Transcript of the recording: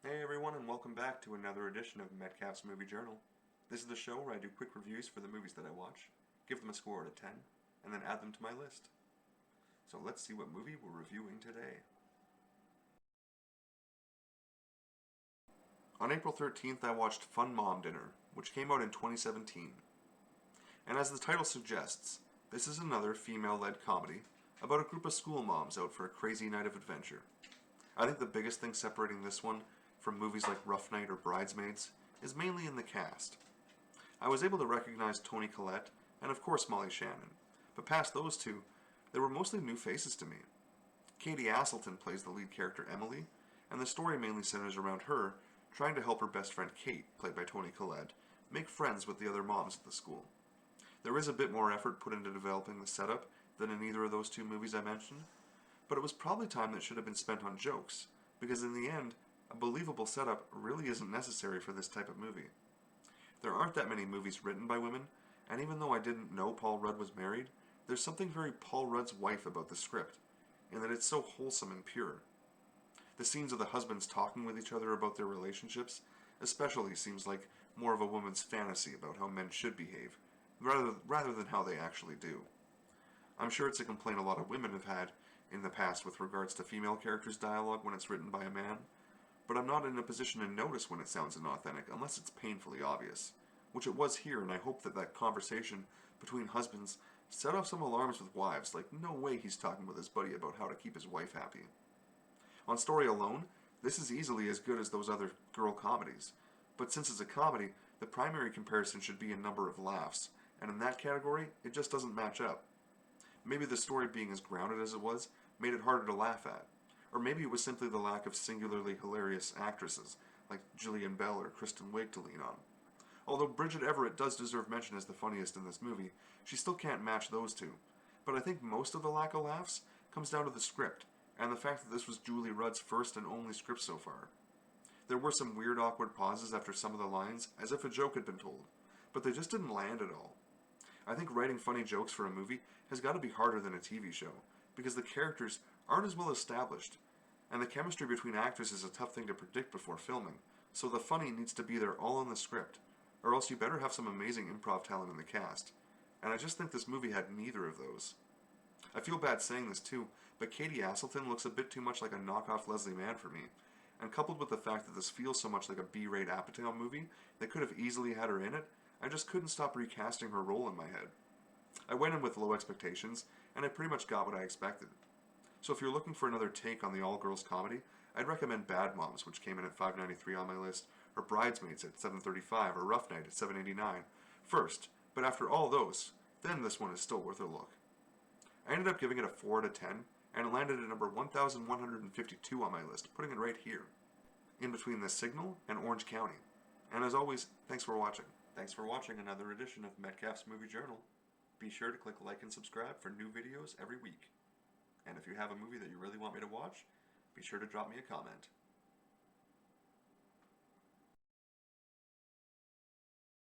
Hey everyone, and welcome back to another edition of Metcalf's Movie Journal. This is the show where I do quick reviews for the movies that I watch, give them a score out of 10, and then add them to my list. So let's see what movie we're reviewing today. On April 13th, I watched Fun Mom Dinner, which came out in 2017. And as the title suggests, this is another female-led comedy about a group of school moms out for a crazy night of adventure. I think the biggest thing separating this one from movies like Rough Night or Bridesmaids is mainly in the cast. I was able to recognize Toni Collette and of course Molly Shannon, but past those two, there were mostly new faces to me. Katie Aselton plays the lead character Emily, and the story mainly centers around her trying to help her best friend Kate, played by Toni Collette, make friends with the other moms at the school. There is a bit more effort put into developing the setup than in either of those two movies I mentioned, but it was probably time that should have been spent on jokes, because in the end, a believable setup really isn't necessary for this type of movie. There aren't that many movies written by women, and even though I didn't know Paul Rudd was married, there's something very Paul Rudd's wife about the script, in that it's so wholesome and pure. The scenes of the husbands talking with each other about their relationships especially seems like more of a woman's fantasy about how men should behave, rather than how they actually do. I'm sure it's a complaint a lot of women have had in the past with regards to female characters' dialogue when it's written by a man, but I'm not in a position to notice when it sounds inauthentic unless it's painfully obvious, which it was here, and I hope that that conversation between husbands set off some alarms with wives, like no way he's talking with his buddy about how to keep his wife happy. On story alone, this is easily as good as those other girl comedies, but since it's a comedy, the primary comparison should be a number of laughs, and in that category, it just doesn't match up. Maybe the story being as grounded as it was made it harder to laugh at, or maybe it was simply the lack of singularly hilarious actresses like Gillian Bell or Kristen Wiig to lean on. Although Bridget Everett does deserve mention as the funniest in this movie, she still can't match those two. But I think most of the lack of laughs comes down to the script, and the fact that this was Julie Rudd's first and only script so far. There were some weird awkward pauses after some of the lines, as if a joke had been told, but they just didn't land at all. I think writing funny jokes for a movie has got to be harder than a TV show, because the characters aren't as well established, and the chemistry between actors is a tough thing to predict before filming, so the funny needs to be there all in the script, or else you better have some amazing improv talent in the cast. And I just think this movie had neither of those. I feel bad saying this too, but Katie Aselton looks a bit too much like a knockoff Leslie Mann for me, and coupled with the fact that this feels so much like a B-rate Apatow movie that could have easily had her in it, I just couldn't stop recasting her role in my head. I went in with low expectations, and I pretty much got what I expected. So if you're looking for another take on the all-girls comedy, I'd recommend Bad Moms, which came in at $5.93 on my list, or Bridesmaids at $7.35, or Rough Night at $7.89 first, but after all those, then this one is still worth a look. I ended up giving it a 4 out of 10, and it landed at number 1,152 on my list, putting it right here, in between The Signal and Orange County. And as always, thanks for watching. Thanks for watching another edition of Metcalf's Movie Journal. Be sure to click like and subscribe for new videos every week. And if you have a movie that you really want me to watch, be sure to drop me a comment.